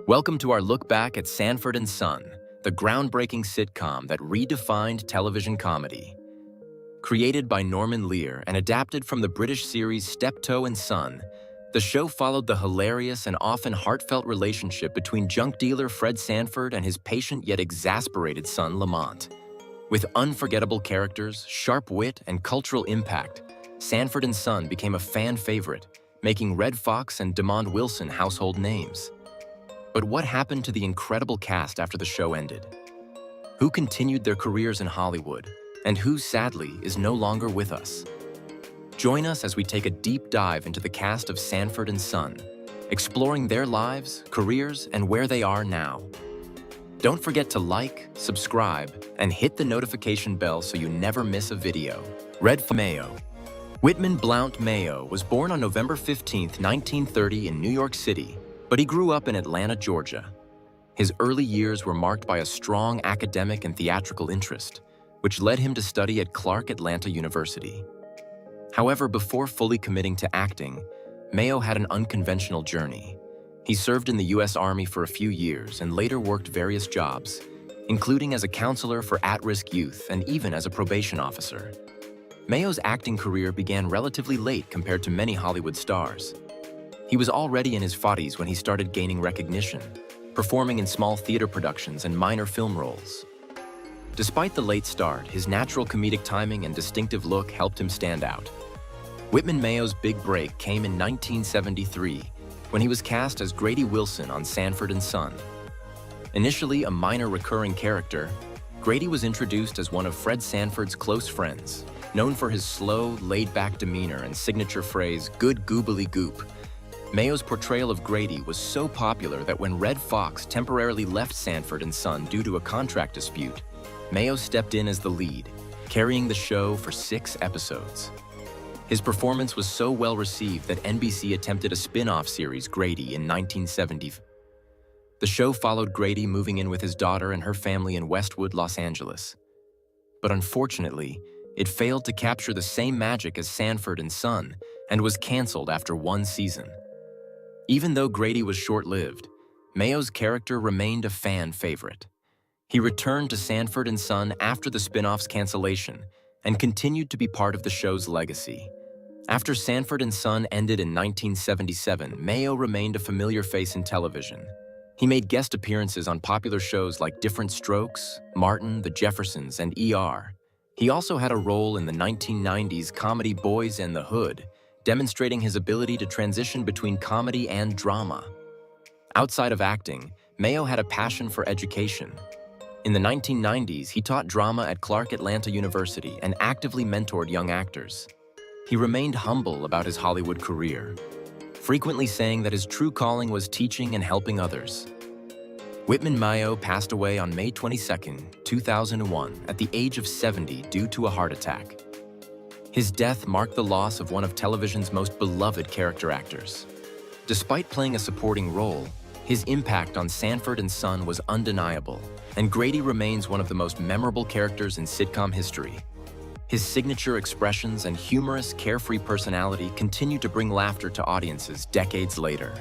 Welcome to our look back at Sanford and Son, the groundbreaking sitcom that redefined television comedy. Created by Norman Lear and adapted from the British series Steptoe and Son, the show followed the hilarious and often heartfelt relationship between junk dealer Fred Sanford and his patient yet exasperated son Lamont. With unforgettable characters, sharp wit, and cultural impact, Sanford and Son became a fan favorite, making Red Fox and Demond Wilson household names. But what happened to the incredible cast after the show ended? Who continued their careers in Hollywood, and who, sadly, is no longer with us? Join us as we take a deep dive into the cast of Sanford and Son, exploring their lives, careers, and where they are now. Don't forget to like, subscribe, and hit the notification bell so you never miss a video. Mayo. Whitman Blount Mayo was born on November 15, 1930 in New York City, but he grew up in Atlanta, Georgia. His early years were marked by a strong academic and theatrical interest, which led him to study at Clark Atlanta University. However, before fully committing to acting, Mayo had an unconventional journey. He served in the U.S. Army for a few years and later worked various jobs, including as a counselor for at-risk youth and even as a probation officer. Mayo's acting career began relatively late compared to many Hollywood stars. He was already in his 40s when he started gaining recognition, performing in small theater productions and minor film roles. Despite the late start, his natural comedic timing and distinctive look helped him stand out. Whitman Mayo's big break came in 1973, when he was cast as Grady Wilson on Sanford and Son. Initially a minor recurring character, Grady was introduced as one of Fred Sanford's close friends, known for his slow, laid-back demeanor and signature phrase, "good goobly goop." Mayo's portrayal of Grady was so popular that when Red Fox temporarily left Sanford and Son due to a contract dispute, Mayo stepped in as the lead, carrying the show for 6 episodes. His performance was so well received that NBC attempted a spin-off series, Grady, in 1970. The show followed Grady moving in with his daughter and her family in Westwood, Los Angeles. But unfortunately, it failed to capture the same magic as Sanford and Son and was canceled after 1 season. Even though Grady was short-lived, Mayo's character remained a fan favorite. He returned to Sanford and Son after the spin-off's cancellation and continued to be part of the show's legacy. After Sanford and Son ended in 1977, Mayo remained a familiar face in television. He made guest appearances on popular shows like Different Strokes, Martin, The Jeffersons, and ER. He also had a role in the 1990s comedy Boys and the Hood, demonstrating his ability to transition between comedy and drama. Outside of acting, Mayo had a passion for education. In the 1990s, he taught drama at Clark Atlanta University and actively mentored young actors. He remained humble about his Hollywood career, frequently saying that his true calling was teaching and helping others. Whitman Mayo passed away on May 22, 2001, at the age of 70 due to a heart attack. His death marked the loss of one of television's most beloved character actors. Despite playing a supporting role, his impact on Sanford and Son was undeniable, and Grady remains one of the most memorable characters in sitcom history. His signature expressions and humorous, carefree personality continue to bring laughter to audiences decades later.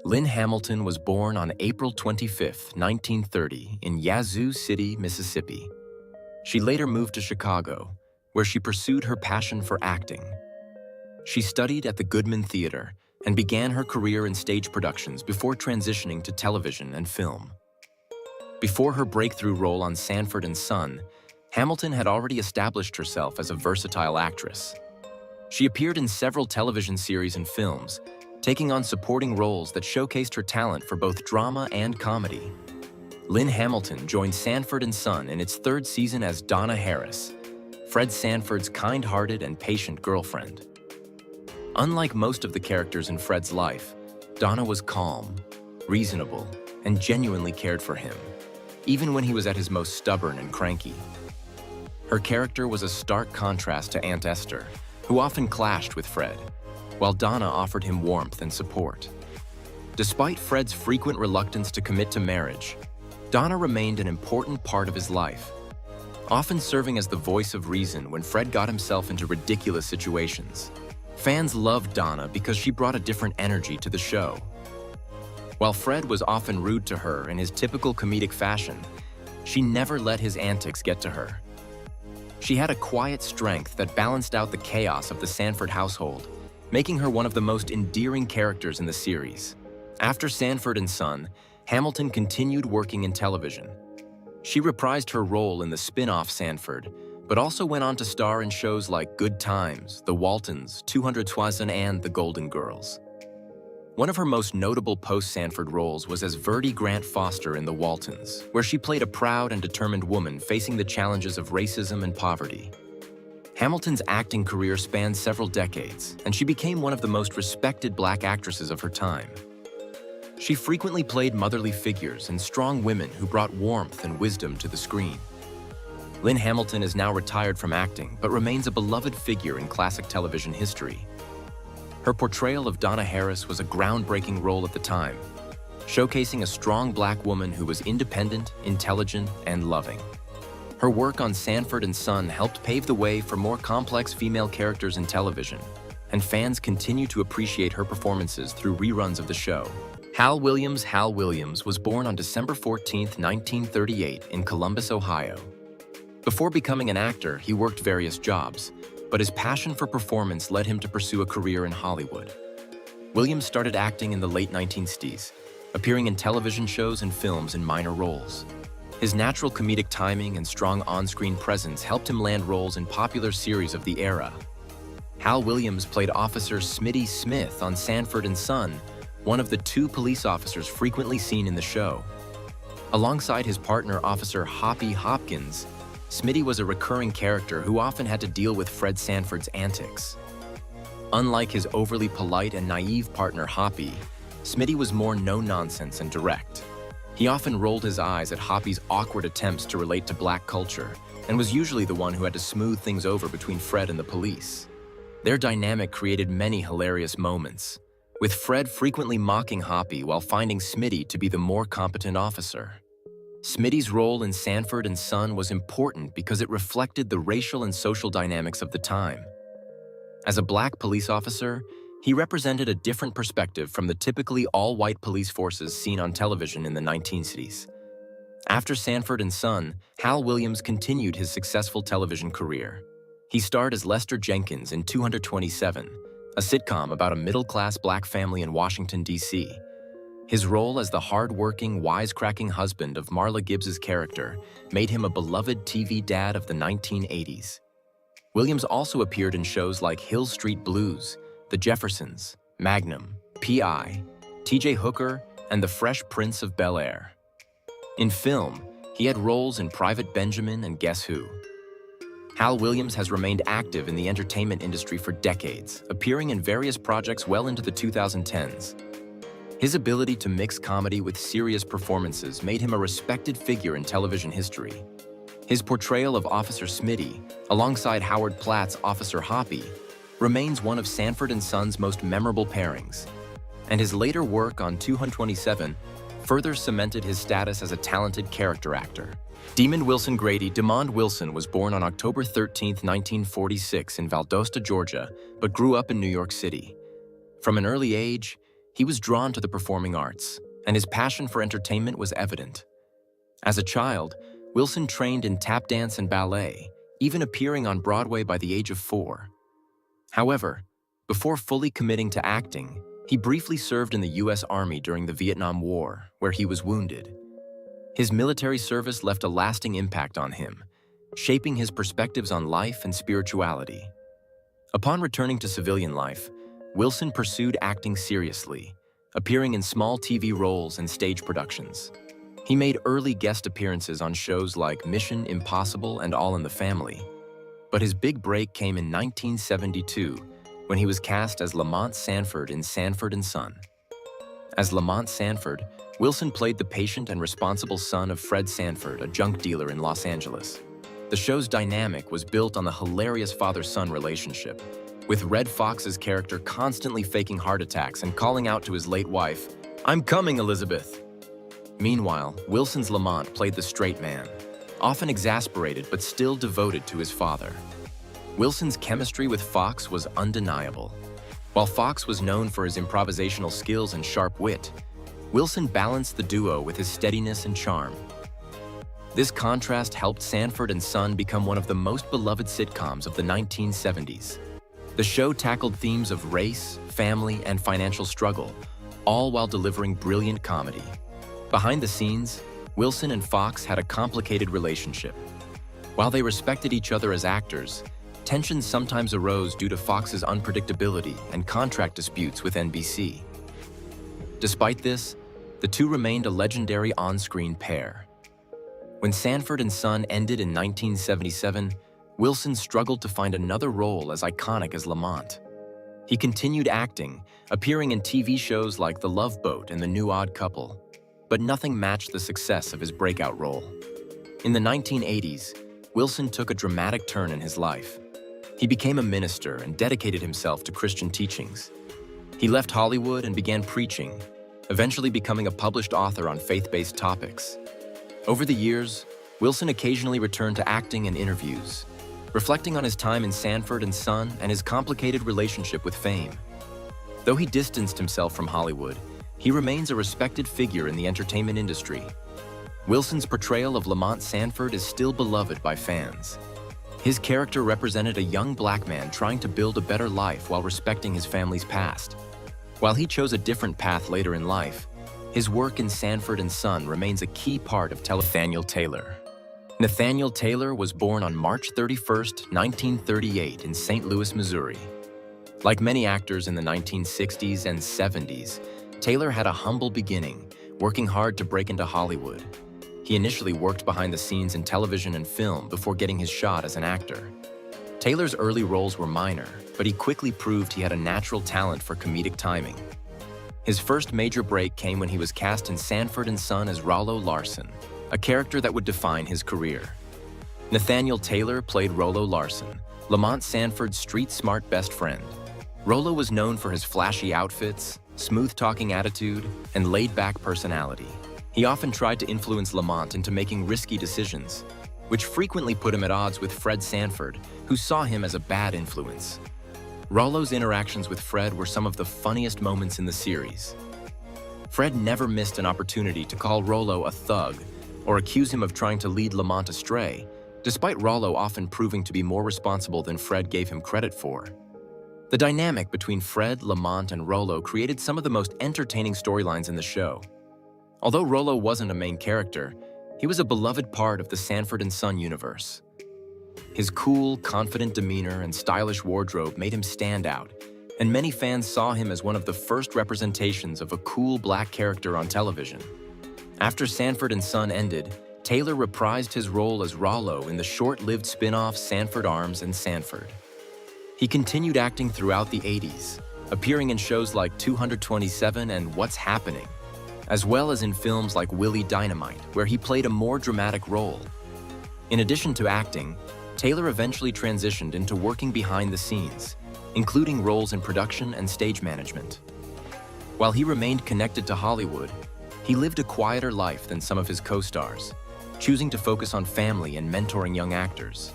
Lynn Hamilton was born on April 25, 1930, in Yazoo City, Mississippi. She later moved to Chicago, where she pursued her passion for acting. She studied at the Goodman Theater and began her career in stage productions before transitioning to television and film. Before her breakthrough role on Sanford and Son, Hamilton had already established herself as a versatile actress. She appeared in several television series and films, taking on supporting roles that showcased her talent for both drama and comedy. Lynn Hamilton joined Sanford and Son in its 3rd season as Donna Harris, Fred Sanford's kind-hearted and patient girlfriend. Unlike most of the characters in Fred's life, Donna was calm, reasonable, and genuinely cared for him, even when he was at his most stubborn and cranky. Her character was a stark contrast to Aunt Esther, who often clashed with Fred, while Donna offered him warmth and support. Despite Fred's frequent reluctance to commit to marriage, Donna remained an important part of his life, often serving as the voice of reason when Fred got himself into ridiculous situations. Fans loved Donna because she brought a different energy to the show. While Fred was often rude to her in his typical comedic fashion, she never let his antics get to her. She had a quiet strength that balanced out the chaos of the Sanford household, making her one of the most endearing characters in the series. After Sanford and Son, Hamilton continued working in television. She reprised her role in the spin-off Sanford, but also went on to star in shows like Good Times, The Waltons, 200 Toisin, and The Golden Girls. One of her most notable post-Sanford roles was as Verdie Grant Foster in The Waltons, where she played a proud and determined woman facing the challenges of racism and poverty. Hamilton's acting career spanned several decades, and she became one of the most respected Black actresses of her time. She frequently played motherly figures and strong women who brought warmth and wisdom to the screen. Lynn Hamilton is now retired from acting, but remains a beloved figure in classic television history. Her portrayal of Donna Harris was a groundbreaking role at the time, showcasing a strong Black woman who was independent, intelligent, and loving. Her work on Sanford and Son helped pave the way for more complex female characters in television, and fans continue to appreciate her performances through reruns of the show. Hal Williams was born on December 14, 1938 in Columbus, Ohio. Before becoming an actor, he worked various jobs, but his passion for performance led him to pursue a career in Hollywood. Williams started acting in the late 1960s, appearing in television shows and films in minor roles. His natural comedic timing and strong on-screen presence helped him land roles in popular series of the era. Hal Williams played Officer Smitty Smith on Sanford and Son, one of the two police officers frequently seen in the show. Alongside his partner, Officer Hoppy Hopkins, Smitty was a recurring character who often had to deal with Fred Sanford's antics. Unlike his overly polite and naive partner Hoppy, Smitty was more no-nonsense and direct. He often rolled his eyes at Hoppy's awkward attempts to relate to Black culture, and was usually the one who had to smooth things over between Fred and the police. Their dynamic created many hilarious moments, with Fred frequently mocking Hoppy while finding Smitty to be the more competent officer. Smitty's role in Sanford and Son was important because it reflected the racial and social dynamics of the time. As a Black police officer, he represented a different perspective from the typically all-white police forces seen on television in the 1960s. After Sanford and Son, Hal Williams continued his successful television career. He starred as Lester Jenkins in 227, a sitcom about a middle-class Black family in Washington, D.C. His role as the hard-working, wisecracking husband of Marla Gibbs's character made him a beloved TV dad of the 1980s. Williams also appeared in shows like Hill Street Blues, The Jeffersons, Magnum, P.I., T.J. Hooker, and The Fresh Prince of Bel-Air. In film, he had roles in Private Benjamin and Guess Who. Hal Williams has remained active in the entertainment industry for decades, appearing in various projects well into the 2010s. His ability to mix comedy with serious performances made him a respected figure in television history. His portrayal of Officer Smitty, alongside Howard Platt's Officer Hoppy, remains one of Sanford and Son's most memorable pairings, and his later work on 227 further cemented his status as a talented character actor. Demond Wilson was born on October 13, 1946 in Valdosta, Georgia, but grew up in New York City. From an early age, he was drawn to the performing arts, and his passion for entertainment was evident. As a child, Wilson trained in tap dance and ballet, even appearing on Broadway by the age of 4. However, before fully committing to acting, he briefly served in the U.S. Army during the Vietnam War, where he was wounded. His military service left a lasting impact on him, shaping his perspectives on life and spirituality. Upon returning to civilian life, Wilson pursued acting seriously, appearing in small TV roles and stage productions. He made early guest appearances on shows like Mission Impossible and All in the Family. But his big break came in 1972, when he was cast as Lamont Sanford in Sanford and Son. As Lamont Sanford, Wilson played the patient and responsible son of Fred Sanford, a junk dealer in Los Angeles. The show's dynamic was built on the hilarious father-son relationship, with Red Fox's character constantly faking heart attacks and calling out to his late wife, "I'm coming, Elizabeth." Meanwhile, Wilson's Lamont played the straight man, often exasperated but still devoted to his father. Wilson's chemistry with Fox was undeniable. While Fox was known for his improvisational skills and sharp wit, Wilson balanced the duo with his steadiness and charm. This contrast helped Sanford and Son become one of the most beloved sitcoms of the 1970s. The show tackled themes of race, family, and financial struggle, all while delivering brilliant comedy. Behind the scenes, Wilson and Fox had a complicated relationship. While they respected each other as actors, tensions sometimes arose due to Fox's unpredictability and contract disputes with NBC. Despite this, the two remained a legendary on-screen pair. When Sanford and Son ended in 1977, Wilson struggled to find another role as iconic as Lamont. He continued acting, appearing in TV shows like The Love Boat and The New Odd Couple, but nothing matched the success of his breakout role. In the 1980s, Wilson took a dramatic turn in his life. He became a minister and dedicated himself to Christian teachings. He left Hollywood and began preaching, eventually becoming a published author on faith-based topics. Over the years, Wilson occasionally returned to acting and interviews, reflecting on his time in Sanford and Son and his complicated relationship with fame. Though he distanced himself from Hollywood, he remains a respected figure in the entertainment industry. Wilson's portrayal of Lamont Sanford is still beloved by fans. His character represented a young black man trying to build a better life while respecting his family's past. While he chose a different path later in life, his work in Sanford and Son remains a key part of Nathaniel Taylor. Nathaniel Taylor was born on March 31, 1938 in St. Louis, Missouri. Like many actors in the 1960s and 70s, Taylor had a humble beginning, working hard to break into Hollywood. He initially worked behind the scenes in television and film before getting his shot as an actor. Taylor's early roles were minor, but he quickly proved he had a natural talent for comedic timing. His first major break came when he was cast in Sanford and Son as Rollo Larson, a character that would define his career. Nathaniel Taylor played Rollo Larson, Lamont Sanford's street-smart best friend. Rollo was known for his flashy outfits, smooth-talking attitude, and laid-back personality. He often tried to influence Lamont into making risky decisions, which frequently put him at odds with Fred Sanford, who saw him as a bad influence. Rollo's interactions with Fred were some of the funniest moments in the series. Fred never missed an opportunity to call Rollo a thug or accuse him of trying to lead Lamont astray, despite Rollo often proving to be more responsible than Fred gave him credit for. The dynamic between Fred, Lamont, and Rollo created some of the most entertaining storylines in the show. Although Rollo wasn't a main character, he was a beloved part of the Sanford and Son universe. His cool, confident demeanor and stylish wardrobe made him stand out, and many fans saw him as one of the first representations of a cool black character on television. After Sanford and Son ended, Taylor reprised his role as Rollo in the short-lived spin-off Sanford Arms and Sanford. He continued acting throughout the 80s, appearing in shows like 227 and What's Happening, as well as in films like Willie Dynamite, where he played a more dramatic role. In addition to acting, Taylor eventually transitioned into working behind the scenes, including roles in production and stage management. While he remained connected to Hollywood, he lived a quieter life than some of his co-stars, choosing to focus on family and mentoring young actors.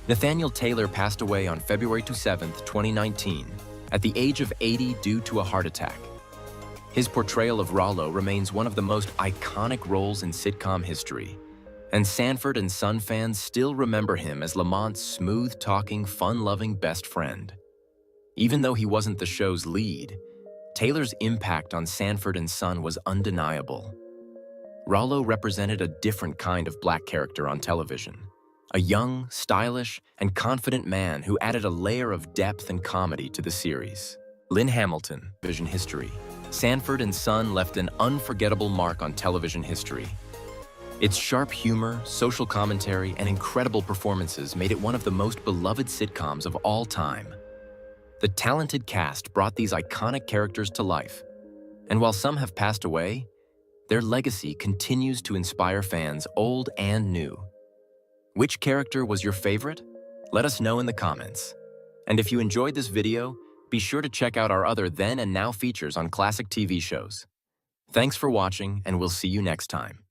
Nathaniel Taylor passed away on February 27, 2019, at the age of 80 due to a heart attack. His portrayal of Rollo remains one of the most iconic roles in sitcom history, and Sanford and Son fans still remember him as Lamont's smooth-talking, fun-loving best friend. Even though he wasn't the show's lead, Taylor's impact on Sanford and Son was undeniable. Rollo represented a different kind of black character on television, a young, stylish, and confident man who added a layer of depth and comedy to the series. Lynn Hamilton, television history. Sanford and Son left an unforgettable mark on television history. Its sharp humor, social commentary, and incredible performances made it one of the most beloved sitcoms of all time. The talented cast brought these iconic characters to life, and while some have passed away, their legacy continues to inspire fans old and new. Which character was your favorite? Let us know in the comments. And if you enjoyed this video, be sure to check out our other then and now features on classic TV shows. Thanks for watching, and we'll see you next time.